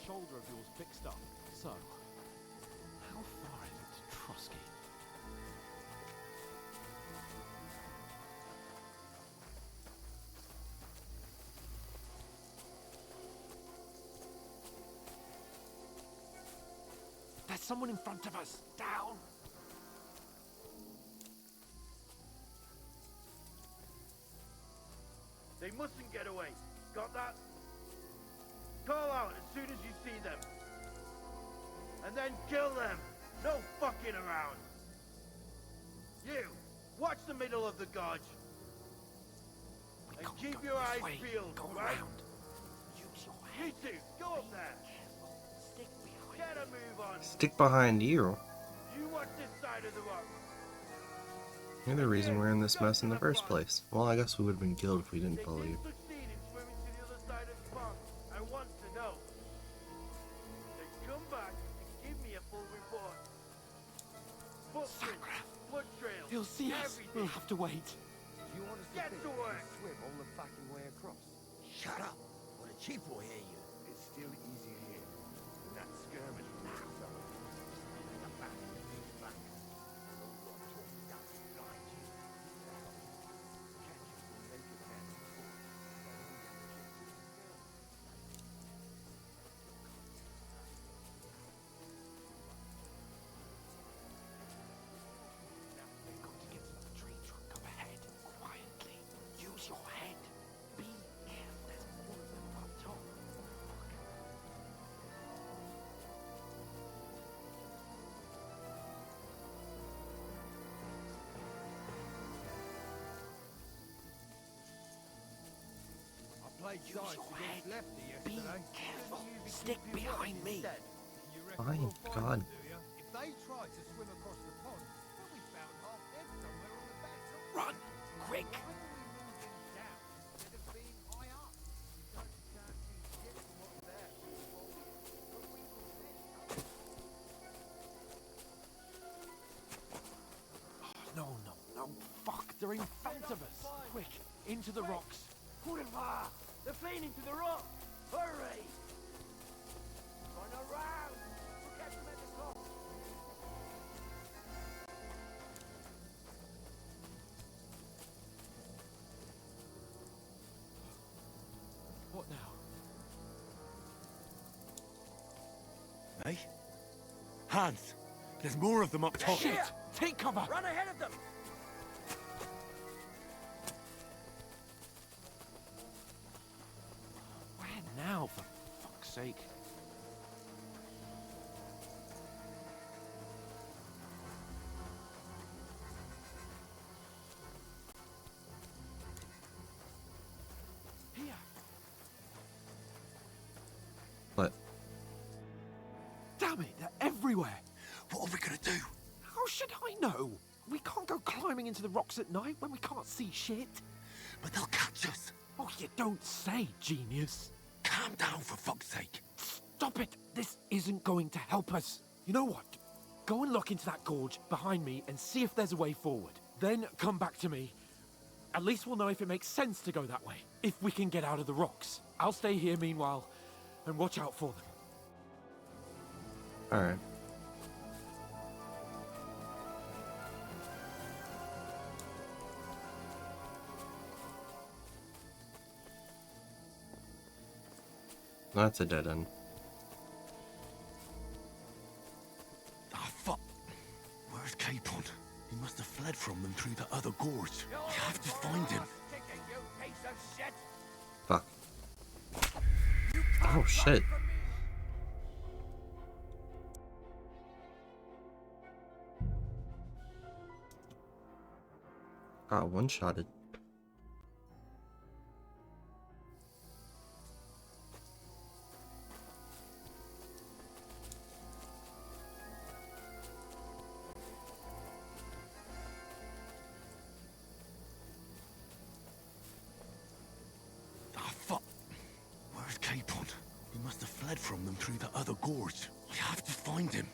shoulder of yours fixed up. So, how far is it to Trusky? There's someone in front of us! Down! They mustn't get away. Got that? Call out as soon as you see them. And then kill them. No fucking around. You, watch the middle of the gorge. And keep your eyes peeled, right? Use your You two, go up there. Stick behind. Get a move on. Stick behind you. You watch this side of the rock. You're the reason we're in this mess in the first place. Well, I guess we would have been killed if we didn't follow you. Succeed in swimming to the other side of the pond. I want to know. Then come back and give me a full report. Footprints, blood trails, He'll see us. everything. We'll have to wait. You want us Get to work. swim all the fucking way across? Shut up, or the chief will hear you. It's still easier here than that skirmish now. The back of the big back. No one talking dust behind you. Catch you naked hands before. We've got to get to that tree trunk up ahead. Quietly. Use your head. Be careful. There's more of them up top. I played Use sides your against head. Lefty Be yesterday. careful. Stick behind me. Fine, God. If they try to swim across the pond, they'll be found half dead somewhere on the back. Run! Quick! Why don't we move them down instead of being high up? You don't sound too shit from what's there. But we will then. No, no, no. Fuck, they're in front of us. Quick, into the rocks. Boulevard! They're fleeing into the rock! Hurry! Run around! We'll catch them at the top! What now? Hey? Hans! There's more of them up top. Shit! Take cover! Run ahead of them! Where now, for fuck's sake? Here. What? Damn it, they're everywhere. What are we gonna do? How should I know? We can't go climbing into the rocks at night when we can't see shit. But they'll catch us. Oh, you don't say, genius. Calm down, for fuck's sake. Stop it! This isn't going to help us. You know what? Go and look into that gorge behind me and see if there's a way forward. Then come back to me. At least we'll know if it makes sense to go that way. If we can get out of the rocks. I'll stay here meanwhile and watch out for them. Alright. That's a dead end. Ah, fuck. Where's Capon? He must have fled from them through the other gorge. We have to find him. Fuck. Oh shit. Got one-shotted. Ah, fuck. Where's Capon? He must have fled from them through the other gorge. We have to find him.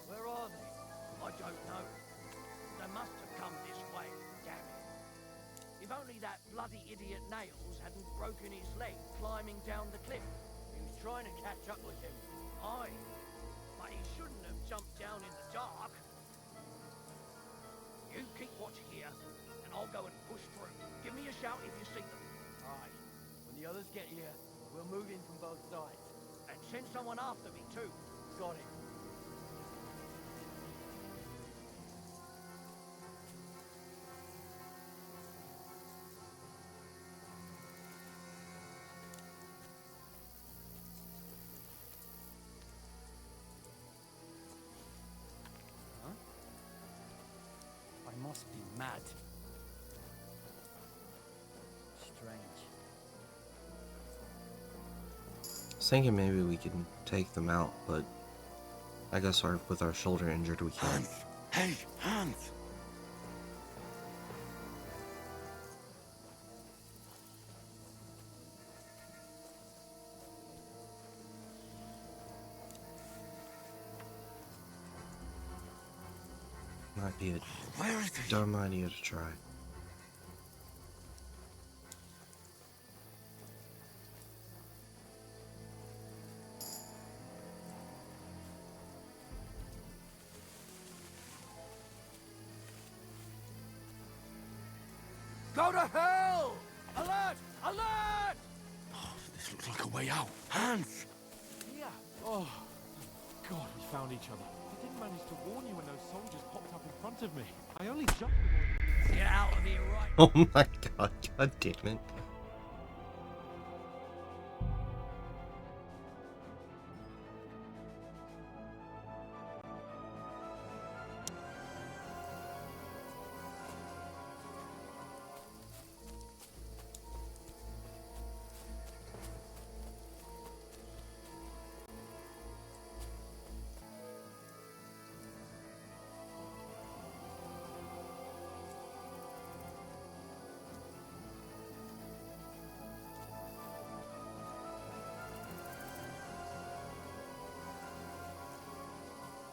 Where are they? I don't know. They must have come this way, damn it. If only that bloody idiot Nails hadn't broken his leg climbing down the cliff. He was trying to catch up with him. Aye. But he shouldn't have jumped down in the dark. You keep watch here, and I'll go and push through. Give me a shout if you see them. Aye. When the others get here, we'll move in from both sides. And send someone after me, too. Got it. I must be mad. Strange. I was thinking maybe we can take them out, but I guess with our shoulder injured we can't. Hans! Hey, Hans! Might be a Where is he? dumb idea to try. Go to hell! Alert! Alert! Oh, this looks like a way out. Hans! Yeah. Oh, God, we found each other. I didn't manage to warn you when those soldiers popped up in front of me. I only jumped. Get out of here right Oh my god, god damn it.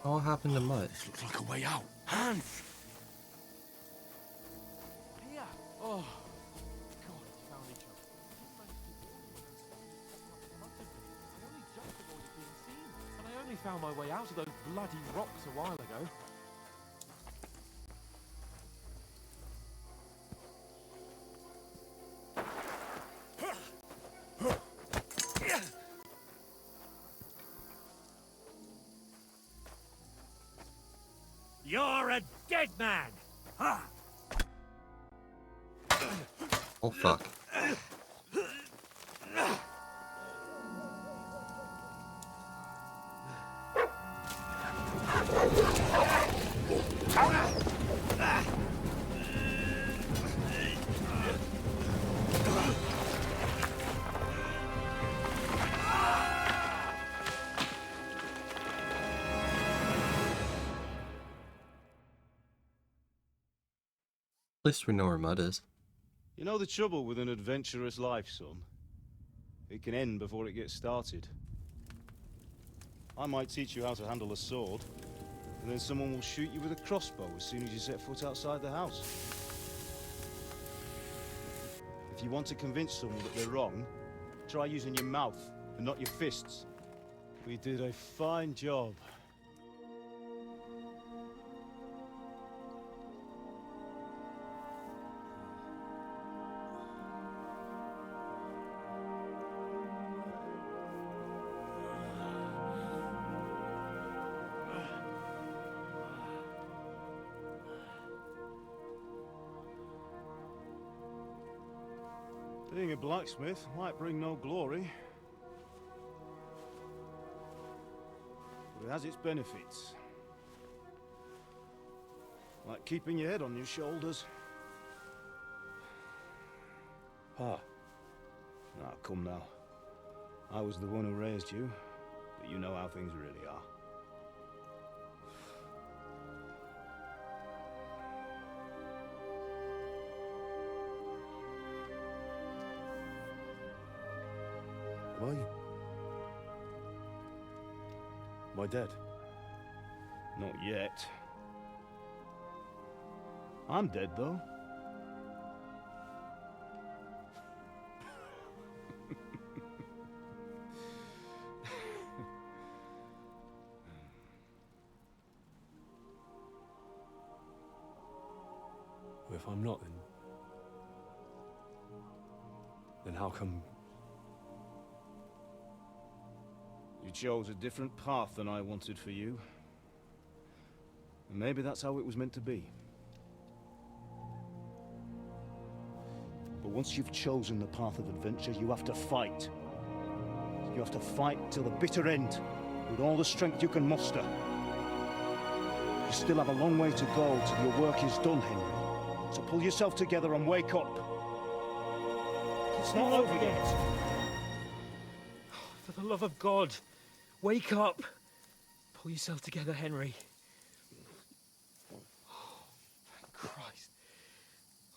What happened to Mud? This looks like a way out. Hans! Yeah. Oh, God, we found each other. I didn't manage to warn you when those soldiers popped up in front of me. I only jumped to avoid being seen. And I only found my way out of those bloody rocks a while ago. You're a dead man! Ha! Oh fuck. At least we know where Mud is. You know the trouble with an adventurous life, son? It can end before it gets started. I might teach you how to handle a sword, and then someone will shoot you with a crossbow as soon as you set foot outside the house. If you want to convince someone that they're wrong, try using your mouth and not your fists. We did a fine job. Being a blacksmith might bring no glory, but it has its benefits. Like keeping your head on your shoulders. Ah. Ah, come now. I was the one who raised you, but you know how things really are. Why? Am I dead? Not yet. I'm dead, though. if I'm not, then how come... You chose a different path than I wanted for you. And maybe that's how it was meant to be. But once you've chosen the path of adventure, you have to fight. You have to fight till the bitter end, with all the strength you can muster. You still have a long way to go till your work is done, Henry. So pull yourself together and wake up. It's not over yet. For the love of God, wake up. Pull yourself together, Henry. Oh, thank Christ.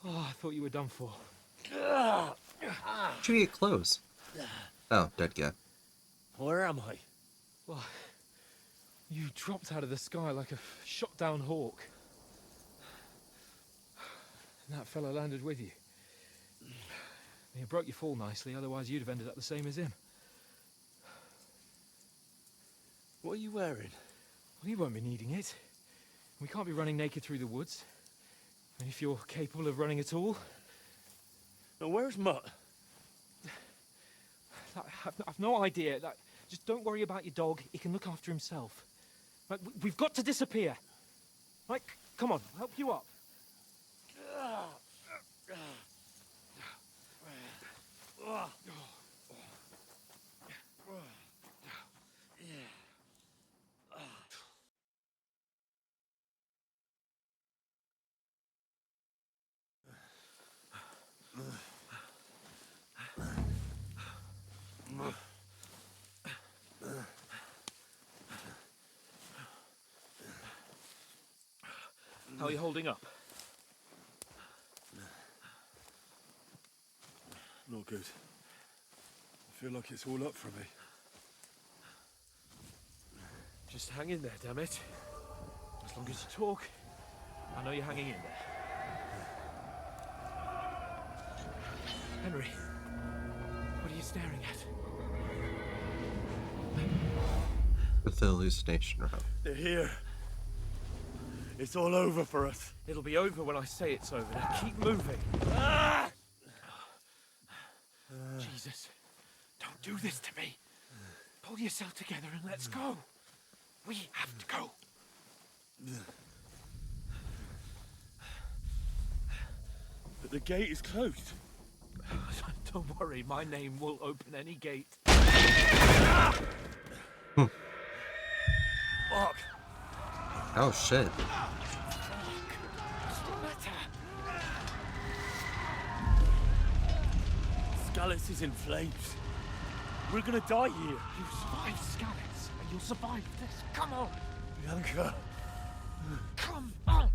Oh, I thought you were done for. How'd you get close? Oh, dead guy. Where am I? Well, you dropped out of the sky like a shot-down hawk. And that fella landed with you. You broke your fall nicely, otherwise you'd have ended up the same as him. What are you wearing? Well, you won't be needing it. We can't be running naked through the woods. And if you're capable of running at all... Now, where's Mutt? I've no idea. Just don't worry about your dog. He can look after himself. Right, we've got to disappear. Right, come on, I'll help you up. How are you holding up? Not good. I feel like it's all up for me. Just hang in there, damn it. As long as you talk, I know you're hanging in there. Henry, what are you staring at? With the hallucination around. They're here. It's all over for us. It'll be over when I say it's over. Now keep moving. Jesus, don't do this to me. Pull yourself together and let's go. We have to go. But the gate is closed. Don't worry, my name will open any gate. Fuck. Oh shit. Scallis is in flames. We're gonna die here. You survived Scallis, and you'll survive this. Come on. Bianca. Come on.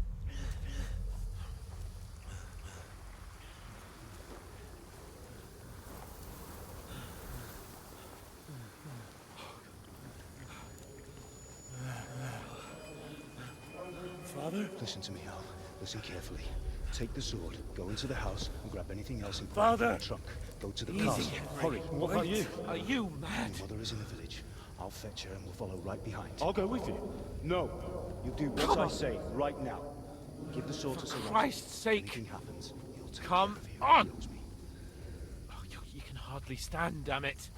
Father? Listen to me, Al. Listen carefully. Take the sword, go into the house, and grab anything else in Father! the trunk. Go to the Easy, castle. Henry. Hurry. What about you? Are you mad? Your mother is in the village. I'll fetch her and we'll follow right behind. I'll go with you. No. You do what I say right now. Give the sword to For someone. Christ's sake. Anything happens, he'll take Come care of you. on. He knows me. Oh, you can hardly stand, damn it.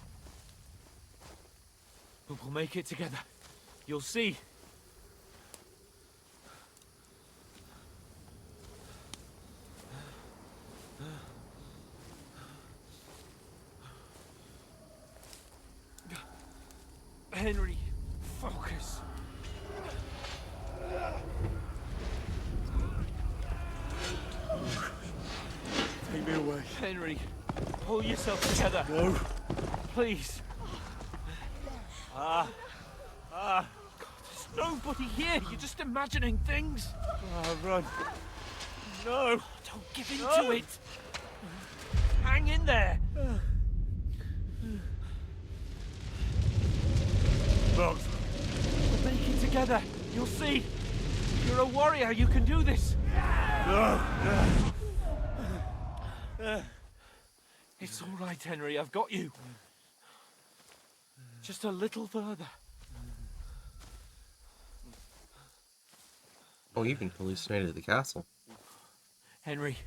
But we'll make it together. You'll see. Henry, focus. Take me away. Henry, pull yourself together. No. Please. God, there's nobody here. You're just imagining things. Run. No. Don't give in to it. Hang in there. Mom. We'll make it together. You'll see. You're a warrior. You can do this. No. It's all right, Henry. I've got you. Just a little further. Oh, you even hallucinated the castle. Henry.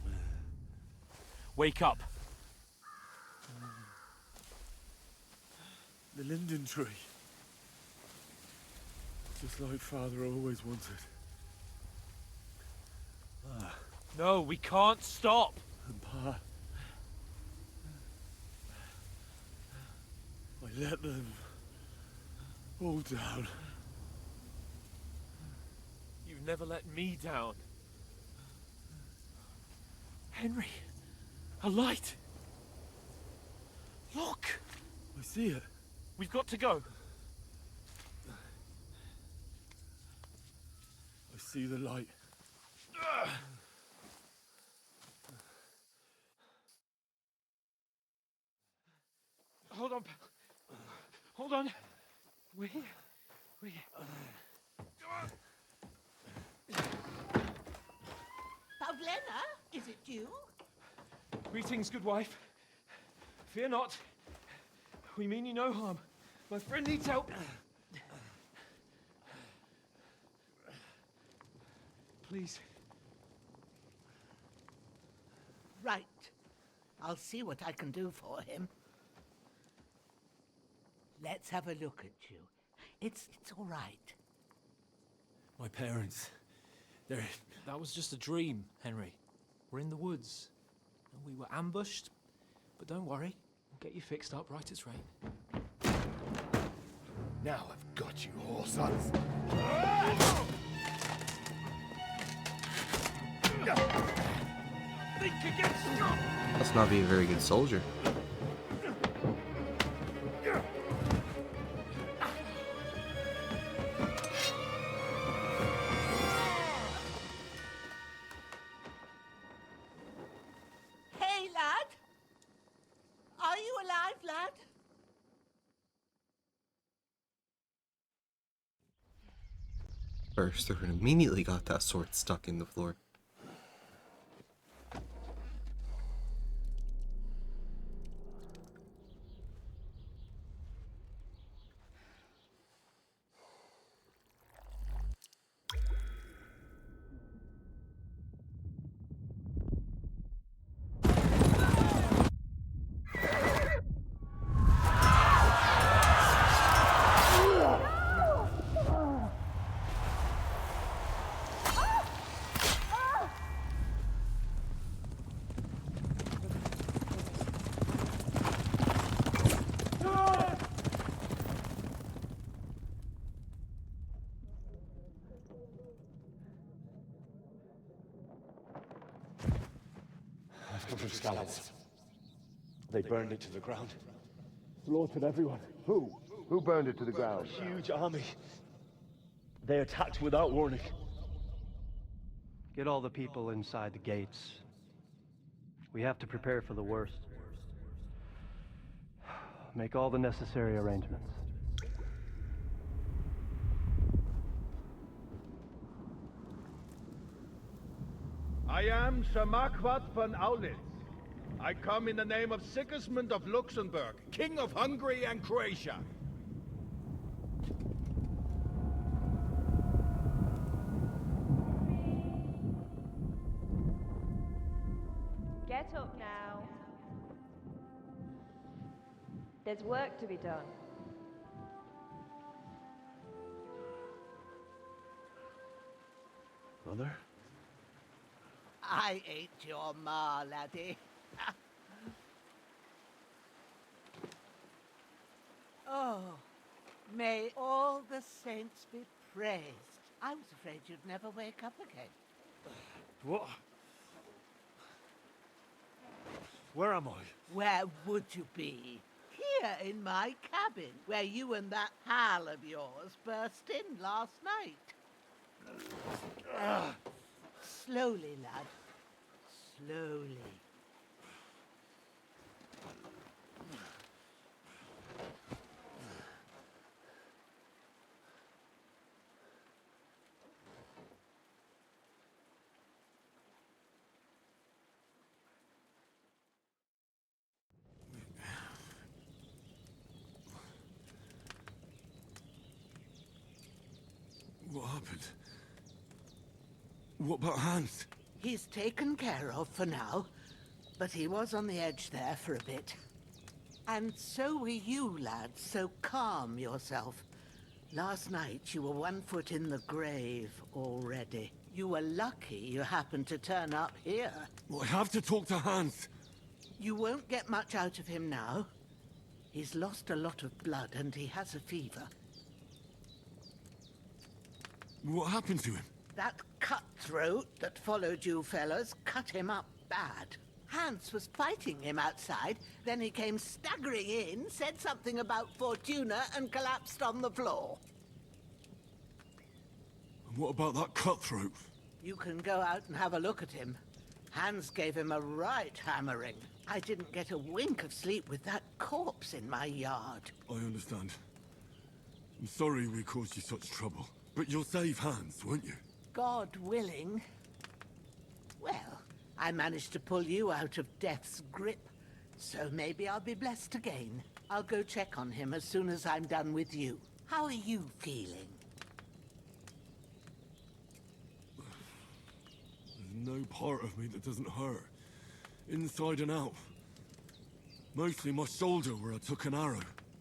Wake up. The linden tree. Just like Father always wanted. No, we can't stop. And Pa... I let them... all down. You've never let me down. Henry, a light. Look, I see it. we've got to go. I see the light. Hold on, pal. Hold on. We're here. We're here. Pavlena, is it you? Greetings, good wife. Fear not. We mean you no harm. My friend needs help. Please. Right. I'll see what I can do for him. Let's have a look at you. It's all right. My parents... they're... That was just a dream, Henry. We're in the woods. And we were ambushed. But don't worry. We'll get you fixed up right as rain. Now I've got you, whoresons. Think against stop! Must not be a very good soldier. Hey, lad! Are you alive, lad? Burst through and immediately got that sword stuck in the floor. I've come from Scallops. They burned it to the ground. Slaughtered everyone. Who? Who burned it to the ground? A huge army. They attacked without warning. Get all the people inside the gates. We have to prepare for the worst. Make all the necessary arrangements. I am Sir Marquardt von Aulitz. I come in the name of Sigismund of Luxembourg, King of Hungary and Croatia. Get up now. There's work to be done. Mother? I ain't your ma, laddie. Oh, may all the saints be praised. I was afraid you'd never wake up again. What? Where am I? Where would you be? Here in my cabin, where you and that pal of yours burst in last night. Slowly, lad. Slowly. What happened? What about Hans? He's taken care of for now, but he was on the edge there for a bit. And so were you, lads, so calm yourself. Last night you were 1 foot in the grave already. You were lucky you happened to turn up here. Well, I have to talk to Hans. You won't get much out of him now. He's lost a lot of blood and he has a fever. What happened to him? That cutthroat that followed you fellas cut him up bad. Hans was fighting him outside, then he came staggering in, said something about Fortuna, and collapsed on the floor. And what about that cutthroat? You can go out and have a look at him. Hans gave him a right hammering. I didn't get a wink of sleep with that corpse in my yard. I understand. I'm sorry we caused you such trouble. But you'll save Hans, won't you? God willing. Well, I managed to pull you out of death's grip, so maybe I'll be blessed again. I'll go check on him as soon as I'm done with you. How are you feeling? There's no part of me that doesn't hurt. Inside and out. Mostly my shoulder where I took an arrow.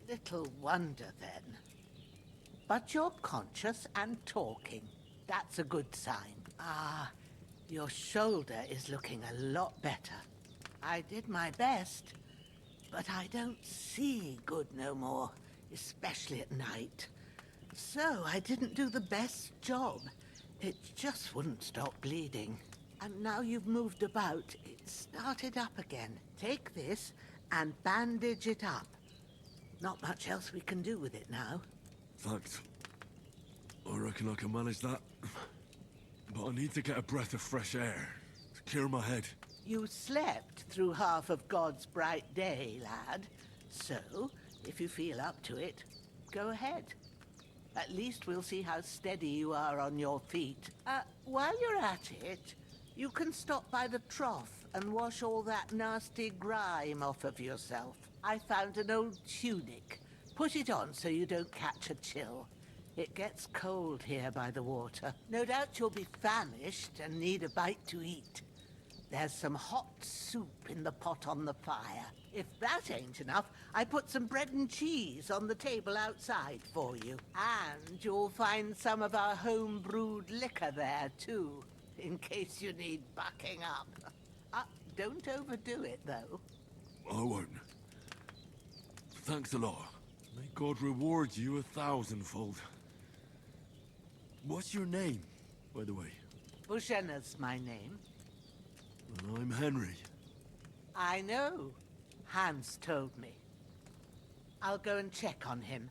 Little wonder then. But you're conscious and talking. That's a good sign. Ah, your shoulder is looking a lot better. I did my best, but I don't see good no more, especially at night. So I didn't do the best job. It just wouldn't stop bleeding. And now you've moved about, it started up again. Take this and bandage it up. Not much else we can do with it now. Thanks. I reckon I can manage that. But I need to get a breath of fresh air to clear my head. You slept through half of God's bright day, lad. So, if you feel up to it, go ahead. At least we'll see how steady you are on your feet. While you're at it, you can stop by the trough and wash all that nasty grime off of yourself. I found an old tunic. Put it on so you don't catch a chill. It gets cold here by the water. No doubt you'll be famished and need a bite to eat. There's some hot soup in the pot on the fire. If that ain't enough, I put some bread and cheese on the table outside for you. And you'll find some of our home-brewed liquor there, too, in case you need bucking up. Don't overdo it, though. I won't. Thanks a lot. May God reward you 1,000-fold. What's your name, by the way? Bushenna's my name. And I'm Henry. I know. Hans told me. I'll go and check on him.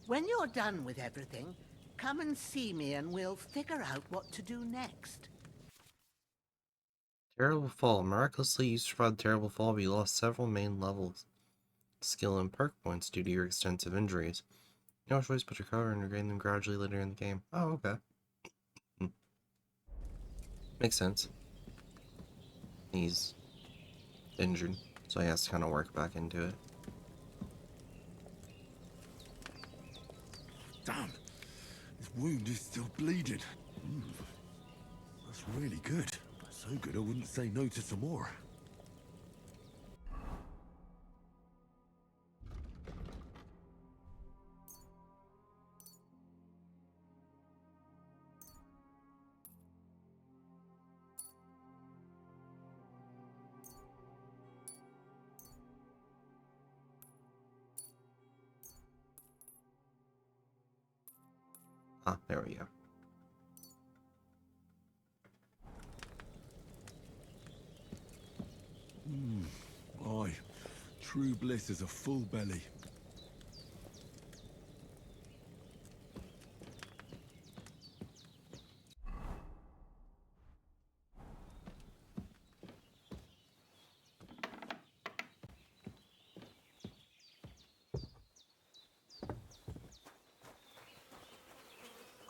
When you're done with everything, come and see me and we'll figure out what to do next. Terrible Fall. Miraculously, you survived Terrible Fall, but you lost several main levels, skill, and perk points due to your extensive injuries. You no choice but to recover and regain them gradually later in the game. Oh, okay. Makes sense. He's injured, so he has to kind of work back into it. Damn! His wound is still bleeding. That's really good. So good I wouldn't say no to some more. Ah, there we go. Aye. True bliss is a full belly.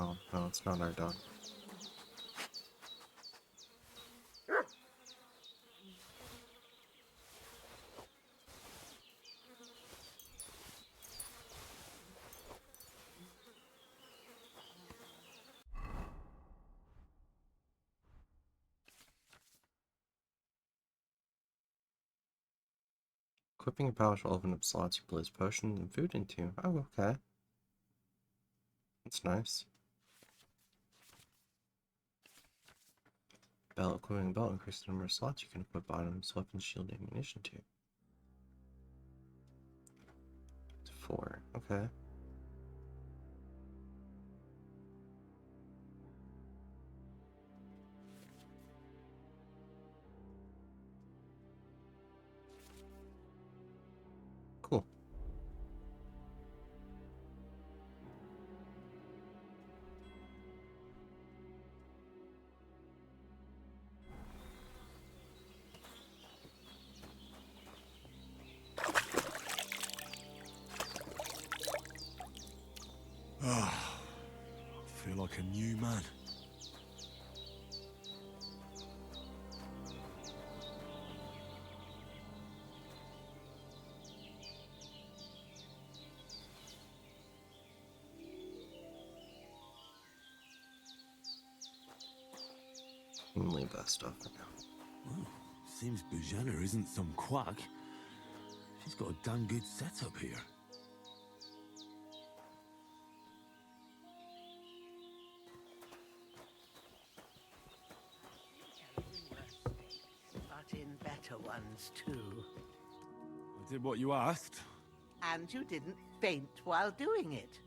Oh, no, it's not our dog. Equipping a pouch will open up slots you place potions and food into. Oh, okay. That's nice. Belt. Equipping a belt increases the number of slots you can equip items, weapons, shield, ammunition to. To 4. Okay. Cool. Ah, I feel like a new man. We'll leave that stuff for now. Well, seems Bujana isn't some quack. She's got a damn good setup here. But in better ones too. I did what you asked. And you didn't faint while doing it.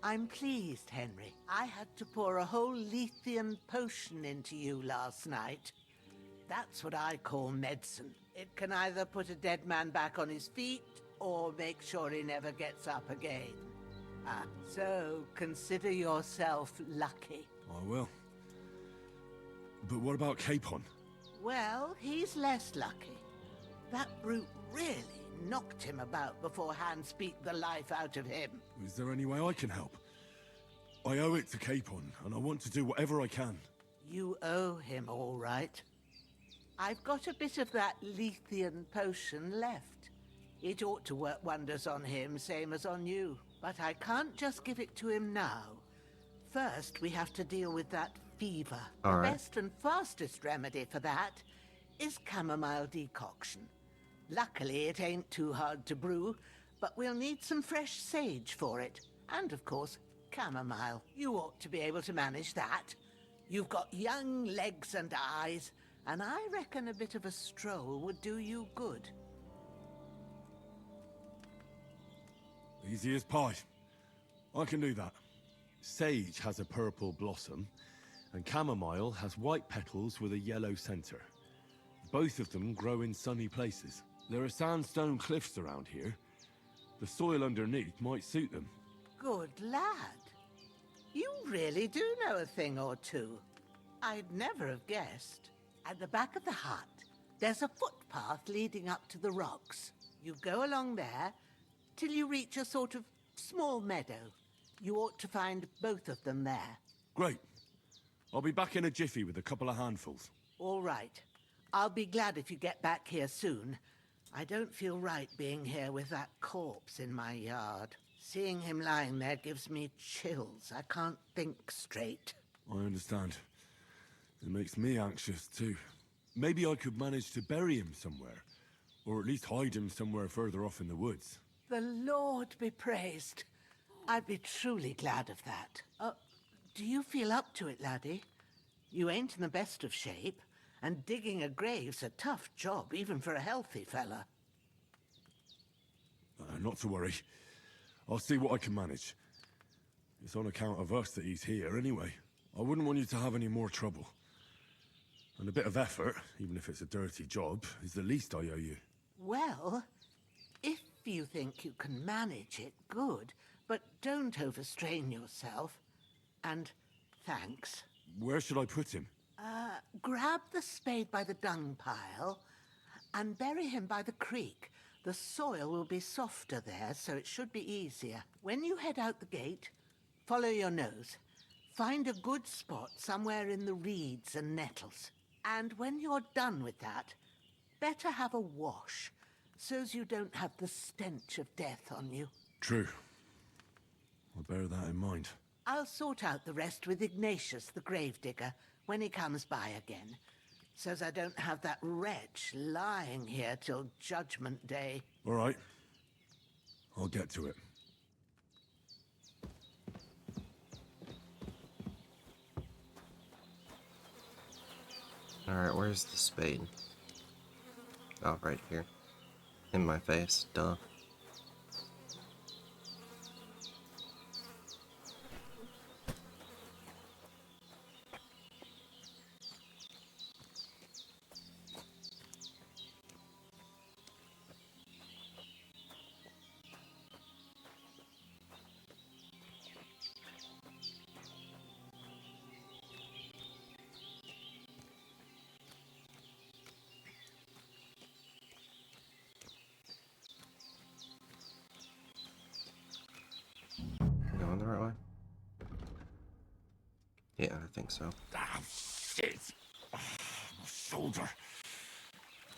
I'm pleased, Henry. I had to pour a whole Lethean potion into you last night. That's what I call medicine. It can either put a dead man back on his feet, or make sure he never gets up again. So consider yourself lucky. I will. But what about Capon? Well, he's less lucky. That brute really knocked him about before hands beat the life out of him. Is there any way I can help? I owe it to Capon, and I want to do whatever I can. You owe him, all right. I've got a bit of that Lethean potion left. It ought to work wonders on him, same as on you. But I can't just give it to him now. First, we have to deal with that fever. All right. The best and fastest remedy for that is chamomile decoction. Luckily, it ain't too hard to brew, but we'll need some fresh sage for it. And, of course, chamomile. You ought to be able to manage that. You've got young legs and eyes, and I reckon a bit of a stroll would do you good. Easy as pie. I can do that. Sage has a purple blossom, and chamomile has white petals with a yellow center. Both of them grow in sunny places. There are sandstone cliffs around here. The soil underneath might suit them. Good lad. You really do know a thing or two. I'd never have guessed. At the back of the hut, there's a footpath leading up to the rocks. You go along there till you reach a sort of small meadow. You ought to find both of them there. Great. I'll be back in a jiffy with a couple of handfuls. All right. I'll be glad if you get back here soon. I don't feel right being here with that corpse in my yard. Seeing him lying there gives me chills. I can't think straight. I understand. It makes me anxious too. Maybe I could manage to bury him somewhere. Or at least hide him somewhere further off in the woods. The Lord be praised. I'd be truly glad of that. Do you feel up to it, laddie? You ain't in the best of shape, and digging a grave's a tough job, even for a healthy fella. Not to worry. I'll see what I can manage. It's on account of us that he's here anyway. I wouldn't want you to have any more trouble. And a bit of effort, even if it's a dirty job, is the least I owe you. Well, if you think you can manage it, good. But don't overstrain yourself. And thanks. Where should I put him? Grab the spade by the dung pile and bury him by the creek. The soil will be softer there, so it should be easier. When you head out the gate, follow your nose. Find a good spot somewhere in the reeds and nettles. And when you're done with that, better have a wash, so's you don't have the stench of death on you. True. I'll bear that in mind. I'll sort out the rest with Ignatius, the gravedigger, when he comes by again. Says I don't have that wretch lying here till Judgment Day. All right. I'll get to it. Alright, where's the spade? Oh, right here. In my face, duh. Going the right way? Yeah, I think so. Ah, shit! Oh, my shoulder.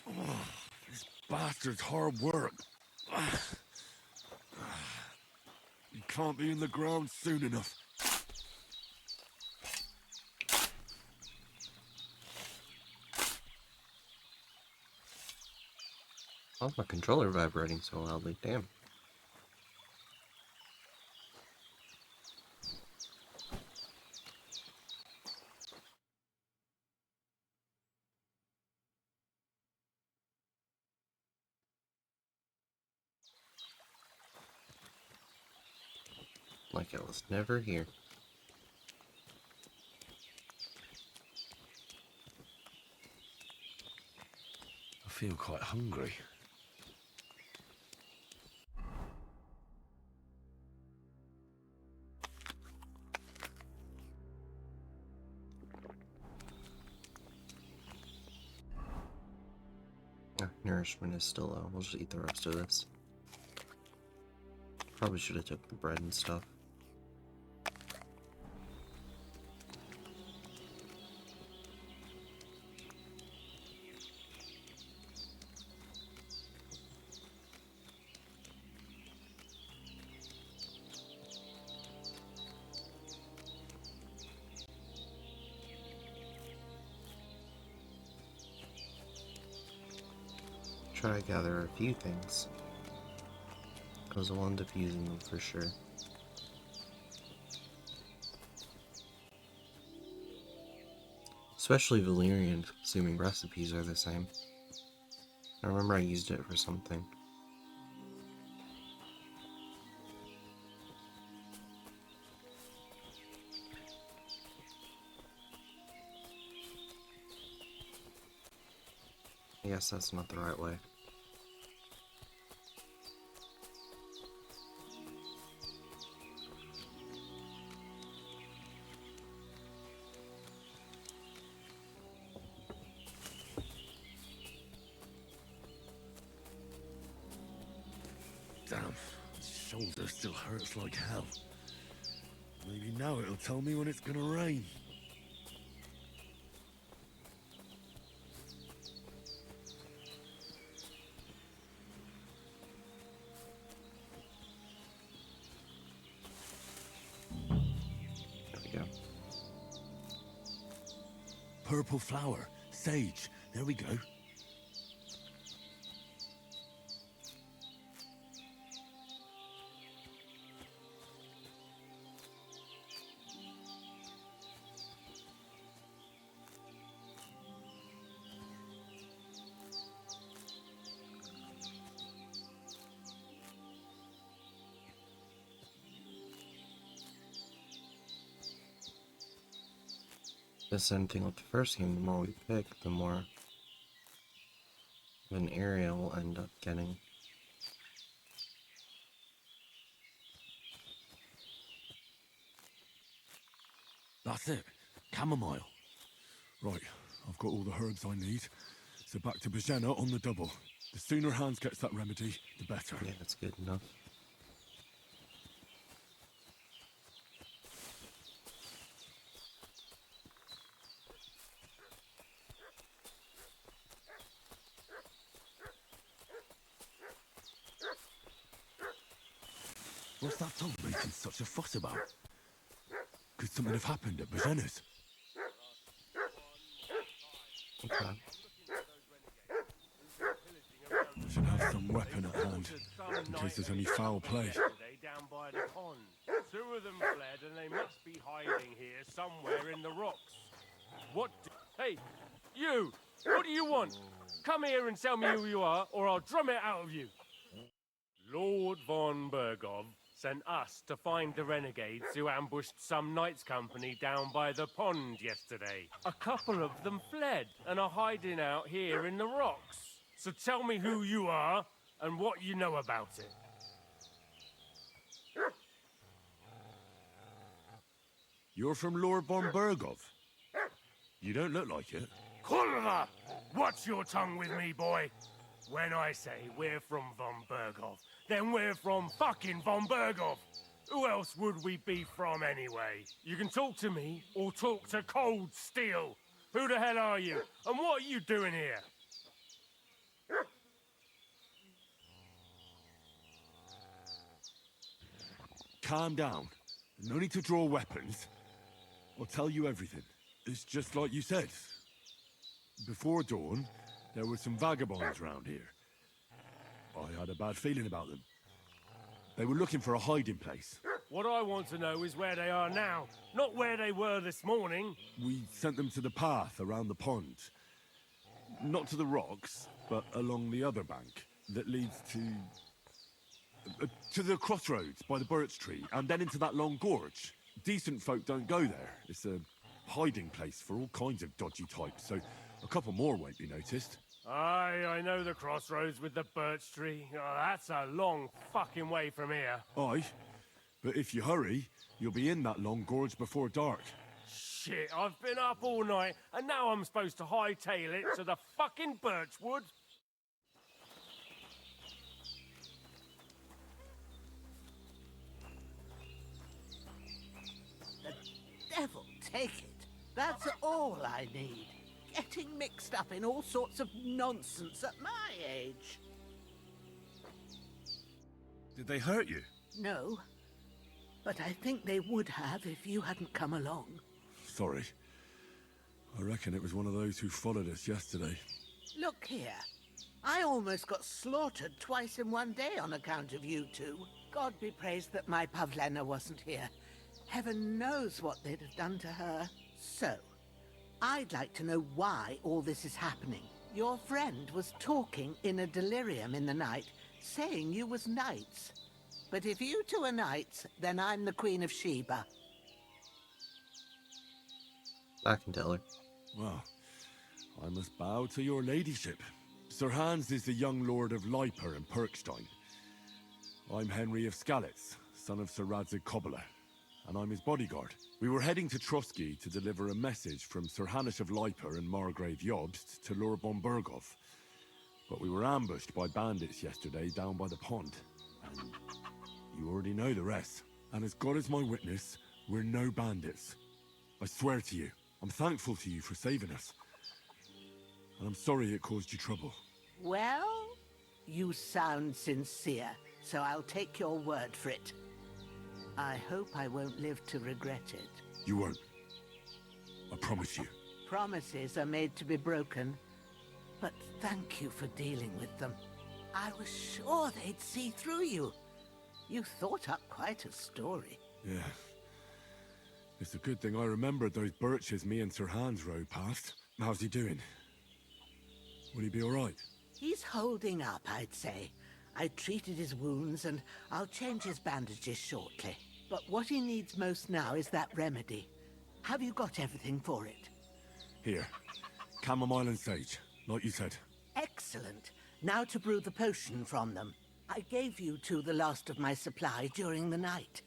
Oh, this bastard's hard work. You can't be in the ground soon enough. Oh, my controller vibrating so loudly, damn. Like it was never here. I feel quite hungry. Nourishment is still low. We'll just eat the rest of this. Probably should have took the bread and stuff. Try to gather a few things, because I'll end up using them for sure. Especially Valyrian, assuming recipes are the same. I remember I used it for something. I guess that's not the right way. Damn, my shoulder still hurts like hell. Maybe now it'll tell me when it's gonna rain. There we go. Purple flower, sage, there we go. The same thing with the first game, the more we pick, the more of an area we'll end up getting. That's it, chamomile. Right, I've got all the herbs I need, so back to Bajena on the double. The sooner Hans gets that remedy, the better. Yeah, that's good enough. What's that dog making such a fuss about? Could something have happened at Bajena's? Okay. Should have some weapon at hand, in case there's any foul play. Down by the pond. 2 of them fled, and they must be hiding here somewhere in the rocks. Hey, you! What do you want? Come here and tell me who you are, or I'll drum it out of you. Lord von Bergov sent us to find the renegades who ambushed some knights' company down by the pond yesterday. A couple of them fled and are hiding out here in the rocks. So tell me who you are and what you know about it. You're from Lord von Bergov? You don't look like it. Kulva! Watch your tongue with me, boy. When I say we're from von Bergov, then we're from fucking von Bergov. Who else would we be from anyway? You can talk to me or talk to Cold Steel. Who the hell are you? And what are you doing here? Calm down. No need to draw weapons. I'll tell you everything. It's just like you said. Before dawn, there were some vagabonds around here. I had a bad feeling about them. They were looking for a hiding place. What I want to know is where they are now, not where they were this morning. We sent them to the path around the pond. Not to the rocks, but along the other bank that leads to the crossroads by the birch tree, and then into that long gorge. Decent folk don't go there. It's a hiding place for all kinds of dodgy types, so a couple more won't be noticed. Aye, I know the crossroads with the birch tree. Oh, that's a long fucking way from here. Aye, but if you hurry, you'll be in that long gorge before dark. Shit, I've been up all night, and now I'm supposed to hightail it to the fucking birchwood? Devil take it. That's all I need. Getting mixed up in all sorts of nonsense at my age. Did they hurt you? No, but I think they would have if you hadn't come along. Sorry. I reckon it was one of those who followed us yesterday. Look here. I almost got slaughtered twice in one day on account of you two. God be praised that my Pavlena wasn't here. Heaven knows what they'd have done to her. So, I'd like to know why all this is happening. Your friend was talking in a delirium in the night, saying you was knights. But if you two are knights, then I'm the Queen of Sheba. I can tell her. Well, I must bow to your ladyship. Sir Hans is the young lord of Leiper and Perkstein. I'm Henry of Skalitz, son of Sir Radzig Kobyla, and I'm his bodyguard. We were heading to Trotsky to deliver a message from Sir Hanish of Leiper and Margrave Jobst to Lord von Bergov. But we were ambushed by bandits yesterday down by the pond. And you already know the rest. And as God is my witness, we're no bandits. I swear to you, I'm thankful to you for saving us. And I'm sorry it caused you trouble. Well, you sound sincere, so I'll take your word for it. I hope I won't live to regret it. You won't. I promise you. Promises are made to be broken, but thank you for dealing with them. I was sure they'd see through you. You thought up quite a story. Yeah. It's a good thing I remembered those birches me and Sir Hans rode past. How's he doing? Will he be all right? He's holding up, I'd say. I treated his wounds, and I'll change his bandages shortly. But what he needs most now is that remedy. Have you got everything for it? Here. Chamomile and sage, like you said. Excellent. Now to brew the potion from them. I gave you two the last of my supply during the night.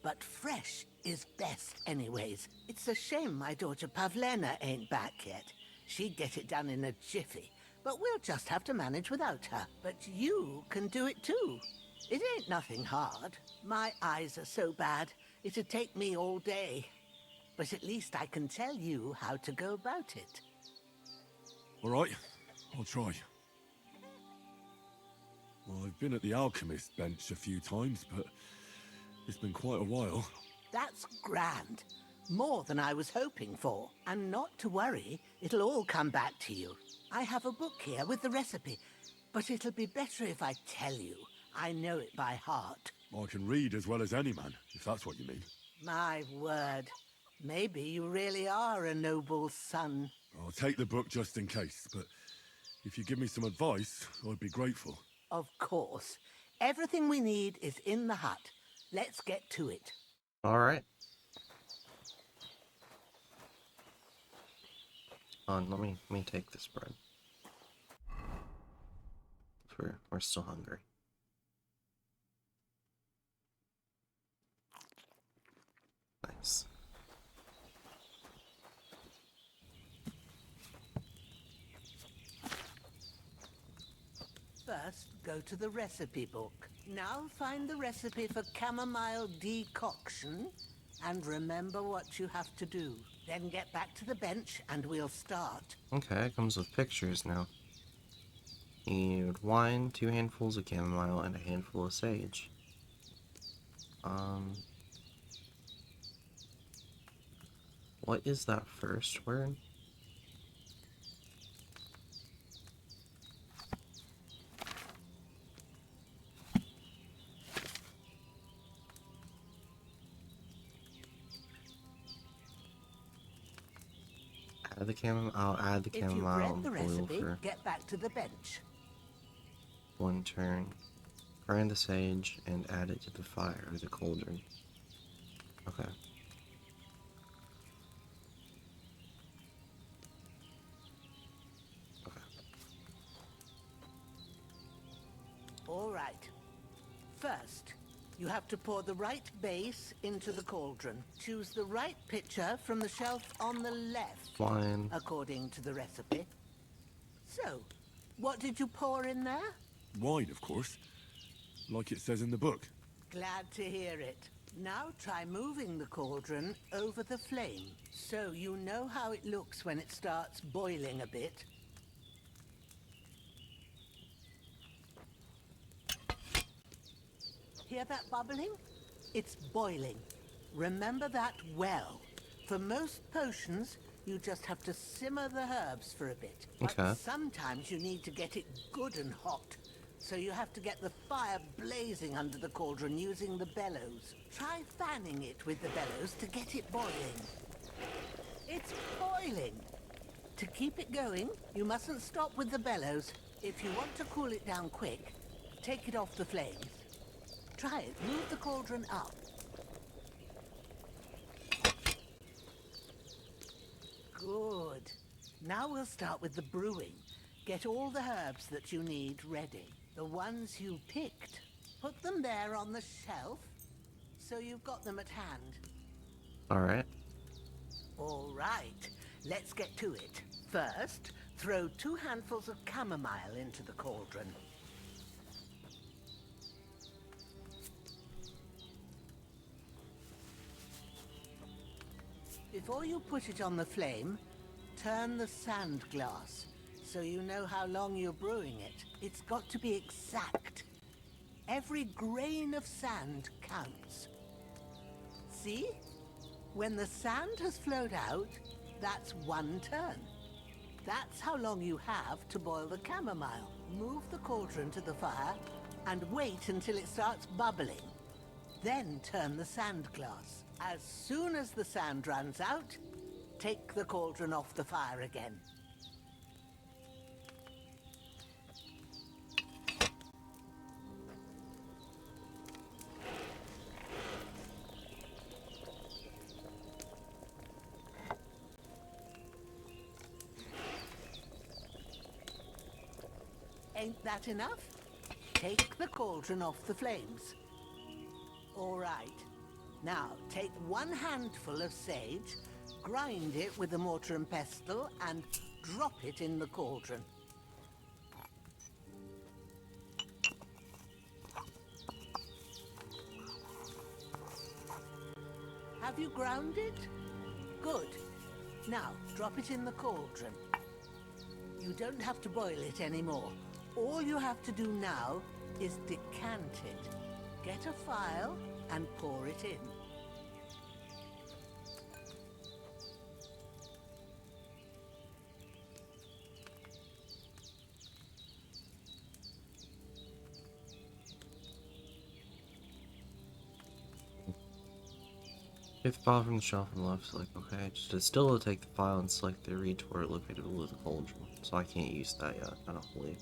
But fresh is best anyways. It's a shame my daughter Pavlena ain't back yet. She'd get it done in a jiffy. But we'll just have to manage without her. But you can do it too. It ain't nothing hard. My eyes are so bad, it'd take me all day. But at least I can tell you how to go about it. All right, I'll try. Well, I've been at the alchemist bench a few times, but it's been quite a while. That's grand. More than I was hoping for. And not to worry, it'll all come back to you. I have a book here with the recipe, but it'll be better if I tell you. I know it by heart. I can read as well as any man, if that's what you mean. My word. Maybe you really are a noble son. I'll take the book just in case, but if you give me some advice, I'd be grateful. Of course. Everything we need is in the hut. Let's get to it. Alright. Let me take this bread. We're still hungry. Nice. First, go to the recipe book. Now find the recipe for chamomile decoction and remember what you have to do. Then get back to the bench and we'll start. Okay, it comes with pictures now. You need wine, 2 handfuls of chamomile, and a handful of sage. What is that first word? Add the chamomile. I'll add the chamomile. If you've read the and boil recipe, for get back to the bench. 1 turn. Grind the sage and add it to the fire or the cauldron. Okay. All right. First, you have to pour the right base into the cauldron. Choose the right pitcher from the shelf on the left, Wine. according to the recipe. So, what did you pour in there? Wine, of course. Like it says in the book. Glad to hear it. Now try moving the cauldron over the flame, so you know how it looks when it starts boiling a bit. Hear that bubbling? It's boiling. Remember that well. For most potions, you just have to simmer the herbs for a bit. Okay. But sometimes you need to get it good and hot. So you have to get the fire blazing under the cauldron using the bellows. Try fanning it with the bellows to get it boiling. It's boiling. To keep it going, you mustn't stop with the bellows. If you want to cool it down quick, take it off the flames. Try it. Move the cauldron up. Good. Now we'll start with the brewing. Get all the herbs that you need ready. The ones you picked. Put them there on the shelf, so you've got them at hand. Alright. All right. Let's get to it. First, throw 2 handfuls of chamomile into the cauldron. Before you put it on the flame, turn the sand glass so you know how long you're brewing it. It's got to be exact. Every grain of sand counts. See? When the sand has flowed out, that's 1 turn. That's how long you have to boil the chamomile. Move the cauldron to the fire and wait until it starts bubbling. Then turn the sand glass. As soon as the sand runs out, take the cauldron off the fire again. Ain't that enough? Take the cauldron off the flames. All right. Now, take 1 handful of sage, grind it with a mortar and pestle, and drop it in the cauldron. Have you ground it? Good. Now, drop it in the cauldron. You don't have to boil it anymore. All you have to do now is decant it. Get a phial and pour it in. Get the file from the shelf on the left, select OK. Just still take the file and select the read to where it located below the cauldron. So I can't use that yet, I don't believe.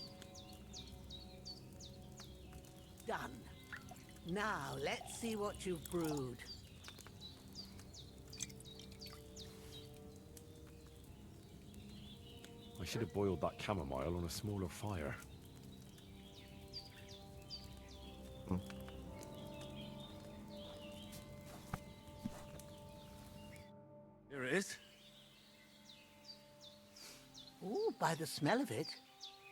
Done. Now, let's see what you've brewed. I should have boiled that chamomile on a smaller fire. Here it is. Ooh, by the smell of it,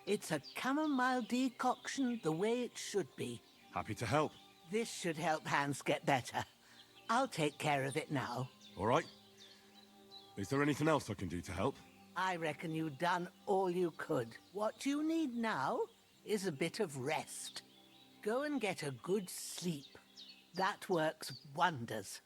it's a chamomile decoction the way it should be. Happy to help. This should help Hans get better. I'll take care of it now. All right. Is there anything else I can do to help? I reckon you've done all you could. What you need now is a bit of rest. Go and get a good sleep. That works wonders.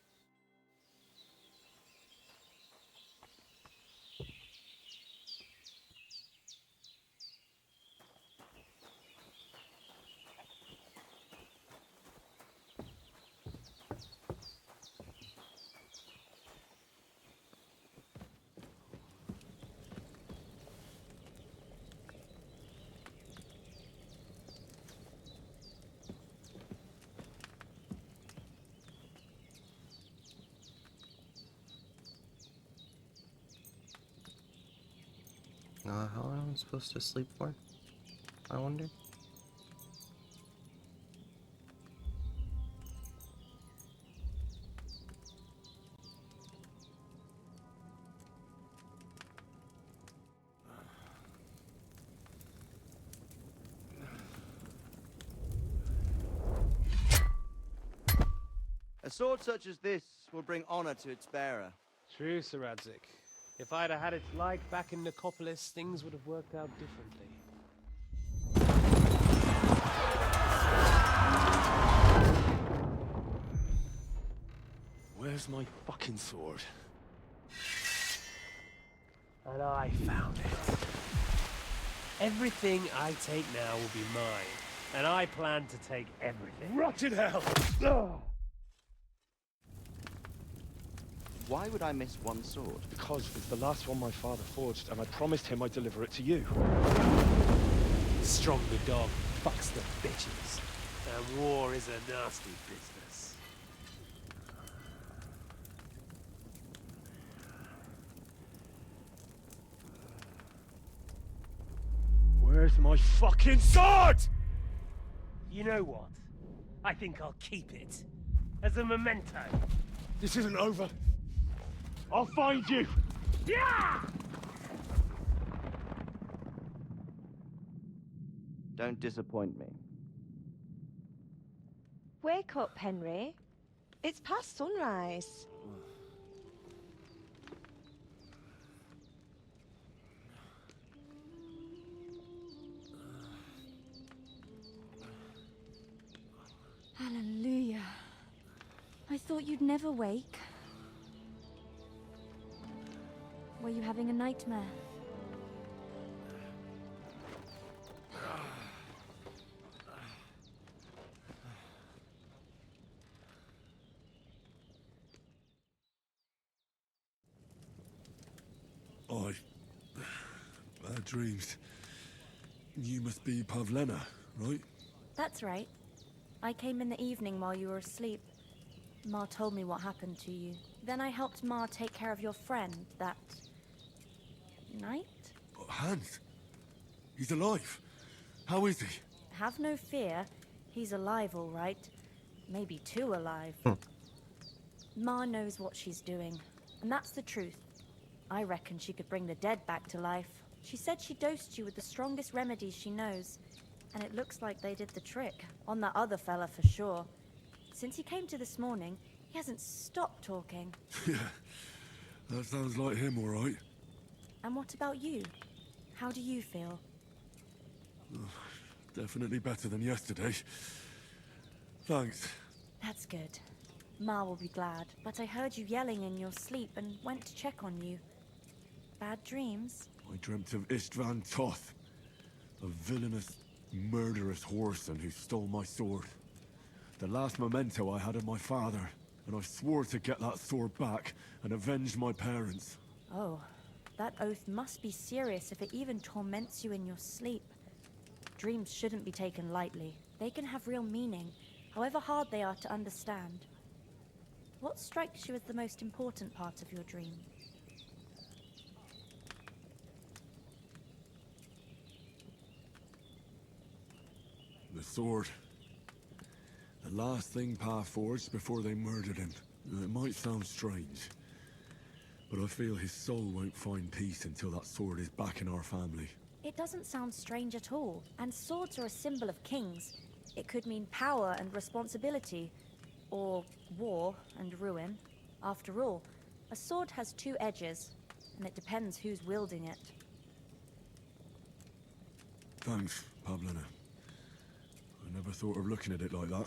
How long am I supposed to sleep for? I wonder. A sword such as this will bring honor to its bearer. True, Sir Radzik. If I'd have had its like back in Nicopolis, things would have worked out differently. Where's my fucking sword? And I found it. Everything I take now will be mine, and I plan to take everything. Rotted hell! Why would I miss one sword? Because it's the last one my father forged, and I promised him I'd deliver it to you. Stronger dog fucks the bitches, and war is a nasty business. Where's my fucking sword? You know what? I think I'll keep it as a memento. This isn't over. I'll find you! Yeah! Don't disappoint me. Wake up, Henry. It's past sunrise. Hallelujah. I thought you'd never wake. Were you having a nightmare? Bad dreams. You must be Pavlena, right? That's right. I came in the evening while you were asleep. Ma told me what happened to you. Then I helped Ma take care of your friend that night? Hans? He's alive. How is he? Have no fear. He's alive, all right. Maybe too alive. Ma knows what she's doing, and that's the truth. I reckon she could bring the dead back to life. She said she dosed you with the strongest remedies she knows, and it looks like they did the trick. On that other fella for sure. Since he came to this morning, he hasn't stopped talking. Yeah, that sounds like him, all right. And what about you? How do you feel? Definitely better than yesterday. Thanks. That's good. Ma will be glad, but I heard you yelling in your sleep and went to check on you. Bad dreams? I dreamt of Istvan Toth, a villainous, murderous whoreson who stole my sword. The last memento I had of my father. and I swore to get that sword back and avenge my parents. Oh, that oath must be serious if it even torments you in your sleep. Dreams shouldn't be taken lightly. They can have real meaning, however hard they are to understand. What strikes you as the most important part of your dream? The sword. The last thing Pa forged before they murdered him. It might sound strange, but I feel his soul won't find peace until that sword is back in our family. It doesn't sound strange at all, and swords are a symbol of kings. It could mean power and responsibility, or war and ruin. After all, a sword has two edges, and it depends who's wielding it. Thanks, Pavlina. I never thought of looking at it like that.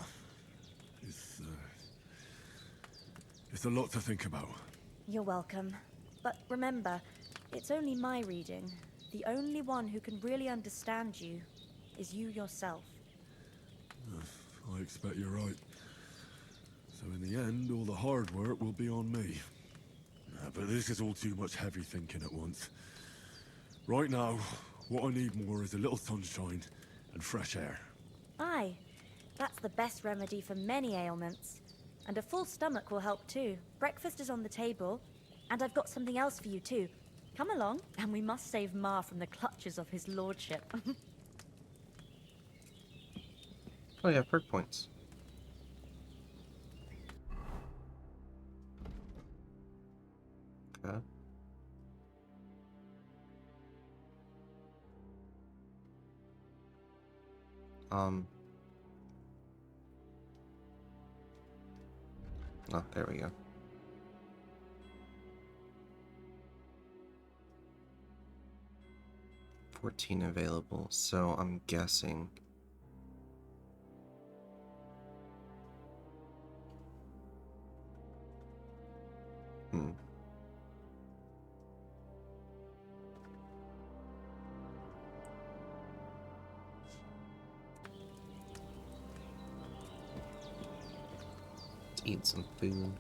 It's a lot to think about. You're welcome. But remember, it's only my reading. The only one who can really understand you is you yourself. I expect you're right. So in the end, all the hard work will be on me. But this is all too much heavy thinking at once. Right now, what I need more is a little sunshine and fresh air. Aye, that's the best remedy for many ailments. And a full stomach will help too. Breakfast is on the table, and I've got something else for you too. Come along, and we must save Ma from the clutches of his lordship. Oh yeah, perk points. Okay. Oh, there we go. $14 available, so I'm guessing. Let's eat some food.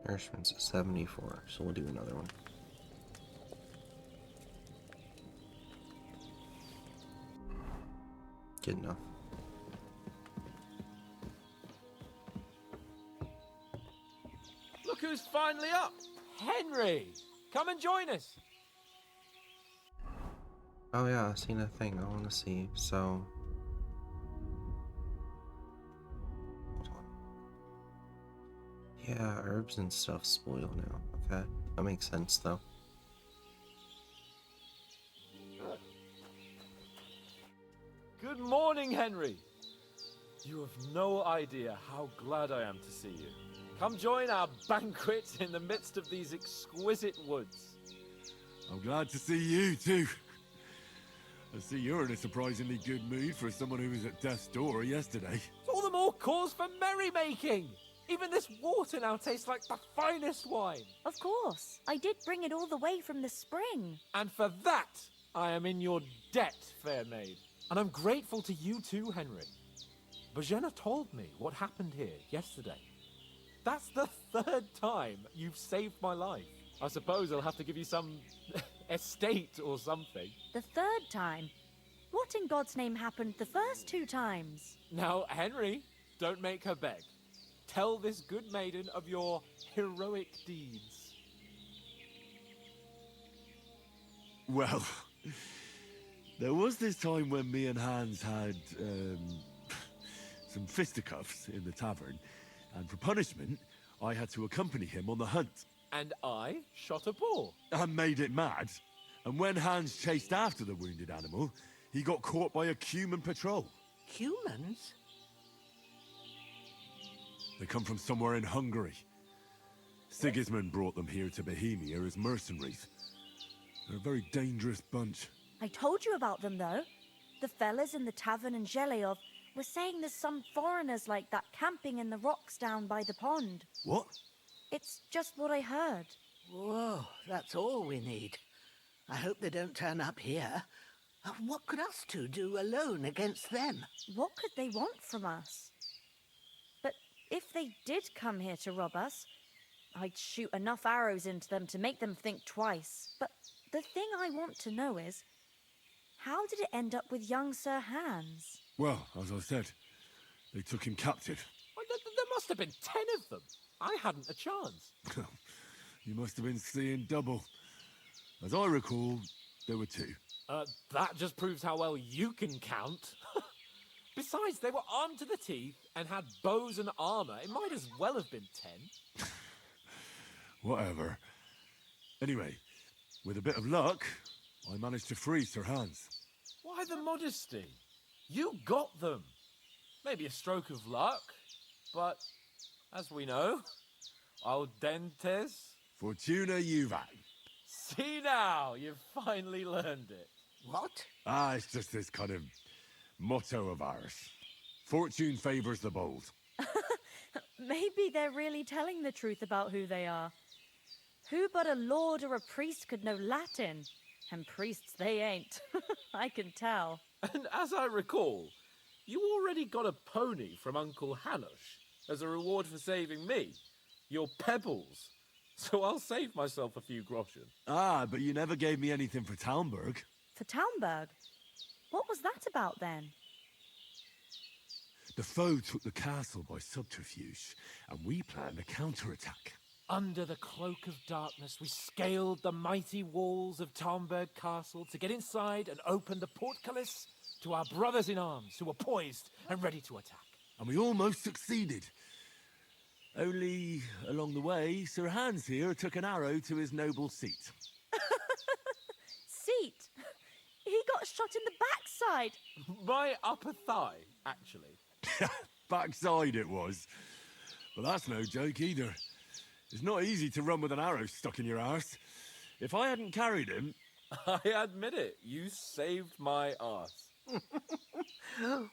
Nourishment's 74, so we'll do another one. Good enough. Look who's finally up! Henry! Come and join us! Oh yeah, I've seen a thing I want to see, so... Hold on. Yeah, herbs and stuff spoil now. Okay, that makes sense though. Good morning, Henry! You have no idea how glad I am to see you. Come join our banquet in the midst of these exquisite woods. I'm glad to see you too. I see you're in a surprisingly good mood for someone who was at death's door yesterday. It's all the more cause for merrymaking! Even this water now tastes like the finest wine. Of course. I did bring it all the way from the spring. And for that, I am in your debt, fair maid. And I'm grateful to you too, Henry. Bojena told me what happened here yesterday. That's the third time you've saved my life. I suppose I'll have to give you some estate or something. The third time? What in God's name happened the first two times? Now, Henry, don't make her beg. Tell this good maiden of your heroic deeds. Well, there was this time when me and Hans had, some fisticuffs in the tavern, and for punishment, I had to accompany him on the hunt. And I shot a boar. And made it mad. And when Hans chased after the wounded animal, he got caught by a Cuman patrol. Humans? They come from somewhere in Hungary. Sigismund brought them here to Bohemia as mercenaries. They're a very dangerous bunch. I told you about them, though. The fellas in the tavern in Zheleyov were saying there's some foreigners like that camping in the rocks down by the pond. What? It's just what I heard. Whoa, that's all we need. I hope they don't turn up here. What could us two do alone against them? What could they want from us? But if they did come here to rob us, I'd shoot enough arrows into them to make them think twice. But the thing I want to know is, how did it end up with young Sir Hans? Well, as I said, they took him captive. Well, there must have been 10 of them. I hadn't a chance. You must have been seeing double. As I recall, there were 2. That just proves how well you can count. Besides, they were armed to the teeth and had bows and armor. It might as well have been 10. Whatever. Anyway, with a bit of luck, I managed to free Sir Hans. Why the modesty? You got them. Maybe a stroke of luck, but as we know, al dentes. Fortuna juvat. See now, you've finally learned it. What? It's just this kind of motto of ours. Fortune favors the bold. Maybe they're really telling the truth about who they are. Who but a lord or a priest could know Latin? And priests they ain't. I can tell. And as I recall, you already got a pony from Uncle Hanush as a reward for saving me. Your pebbles. So I'll save myself a few groschen. But you never gave me anything for Talmberg. For Talmberg? What was that about then? The foe took the castle by subterfuge, and we planned a counterattack. Under the cloak of darkness, we scaled the mighty walls of Talmberg Castle to get inside and open the portcullis to our brothers in arms who were poised and ready to attack. And we almost succeeded. Only, along the way, Sir Hans here took an arrow to his noble seat. Seat? He got shot in the backside. My upper thigh, actually. Backside it was. But that's no joke either. It's not easy to run with an arrow stuck in your arse. If I hadn't carried him... I admit it, you saved my arse.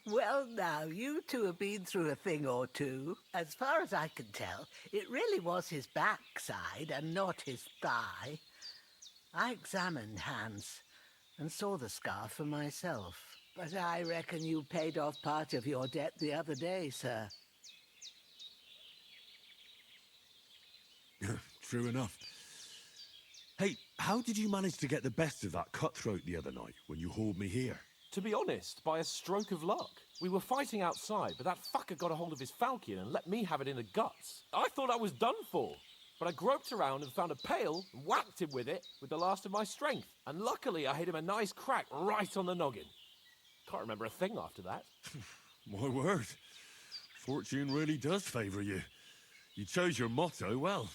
Well, now, you two have been through a thing or two. As far as I can tell, it really was his backside and not his thigh. I examined Hans and saw the scar for myself. But I reckon you paid off part of your debt the other day, sir. True enough. Hey, how did you manage to get the best of that cutthroat the other night when you hauled me here? To be honest, by a stroke of luck. We were fighting outside, but that fucker got a hold of his falchion and let me have it in the guts. I thought I was done for, but I groped around and found a pail and whacked him with it with the last of my strength. And luckily, I hit him a nice crack right on the noggin. Can't remember a thing after that. My word. Fortune really does favour you. You chose your motto well.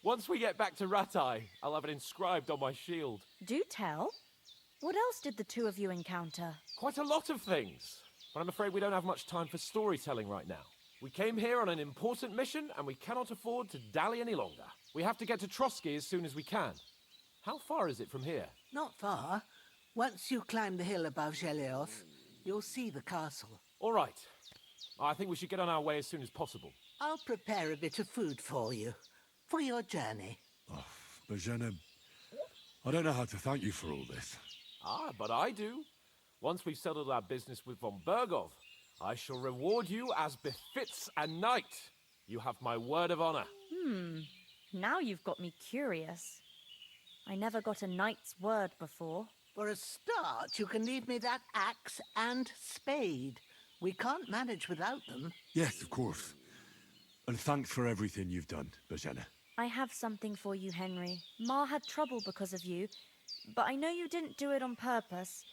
Once we get back to Ratai, I'll have it inscribed on my shield. Do tell. What else did the two of you encounter? Quite a lot of things, but I'm afraid we don't have much time for storytelling right now. We came here on an important mission, and we cannot afford to dally any longer. We have to get to Trotsky as soon as we can. How far is it from here? Not far. Once you climb the hill above Zheleov, you'll see the castle. All right. I think we should get on our way as soon as possible. I'll prepare a bit of food for you, for your journey. Oh, Bozhena, I don't know how to thank you for all this. But I do. Once we've settled our business with von Bergov, I shall reward you as befits a knight. You have my word of honor. Now you've got me curious. I never got a knight's word before. For a start, you can leave me that axe and spade. We can't manage without them. Yes, of course. And thanks for everything you've done, Bozhena. I have something for you, Henry. Ma had trouble because of you, but I know you didn't do it on purpose,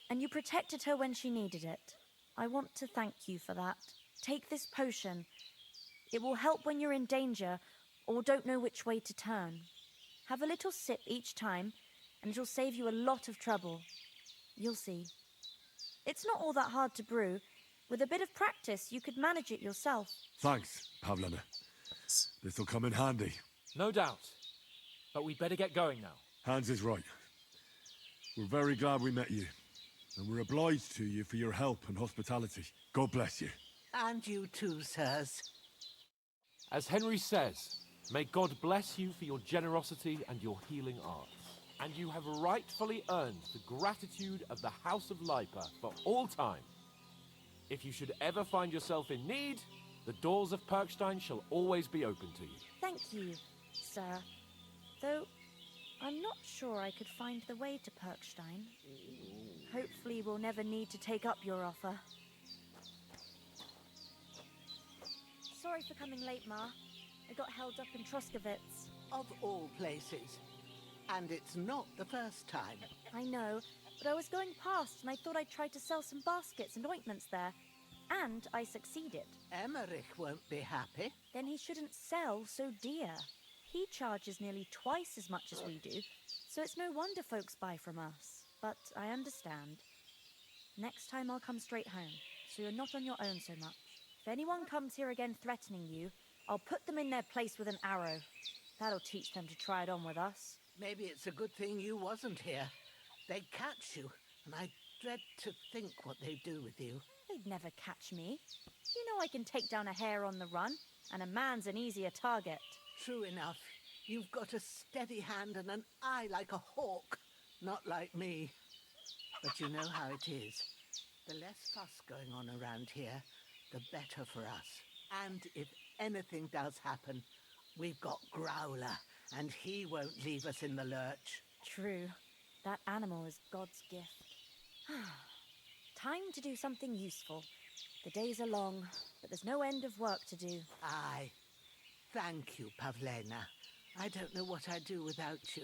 and you protected her when she needed it. I want to thank you for that. Take this potion. It will help when you're in danger or don't know which way to turn. Have a little sip each time, and it'll save you a lot of trouble. You'll see. It's not all that hard to brew. With a bit of practice, you could manage it yourself. Thanks, Pavlena. This'll come in handy. No doubt. But we'd better get going now. Hans is right. We're very glad we met you. And we're obliged to you for your help and hospitality. God bless you. And you too, sirs. As Henry says, may God bless you for your generosity and your healing arts. And you have rightfully earned the gratitude of the House of Lipa for all time. If you should ever find yourself in need, the doors of Perkstein shall always be open to you. Thank you, sir. Though, I'm not sure I could find the way to Perkstein. Hopefully we'll never need to take up your offer. Sorry for coming late, Ma. I got held up in Troskowitz. Of all places. And it's not the first time. I know, but I was going past and I thought I'd try to sell some baskets and ointments there. And I succeeded. Emmerich won't be happy. Then he shouldn't sell so dear. He charges nearly twice as much as we do, so it's no wonder folks buy from us. But I understand. Next time I'll come straight home, so you're not on your own so much. If anyone comes here again threatening you, I'll put them in their place with an arrow. That'll teach them to try it on with us. Maybe it's a good thing you wasn't here. They'd catch you, and I dread to think what they'd do with you. They'd never catch me. You know I can take down a hare on the run, and a man's an easier target. True enough. You've got a steady hand and an eye like a hawk. Not like me. But you know how it is. The less fuss going on around here, the better for us. And if anything does happen, we've got Growler, and he won't leave us in the lurch. True. That animal is God's gift. Time to do something useful. The days are long, but there's no end of work to do. Aye. Thank you, Pavlena. I don't know what I'd do without you.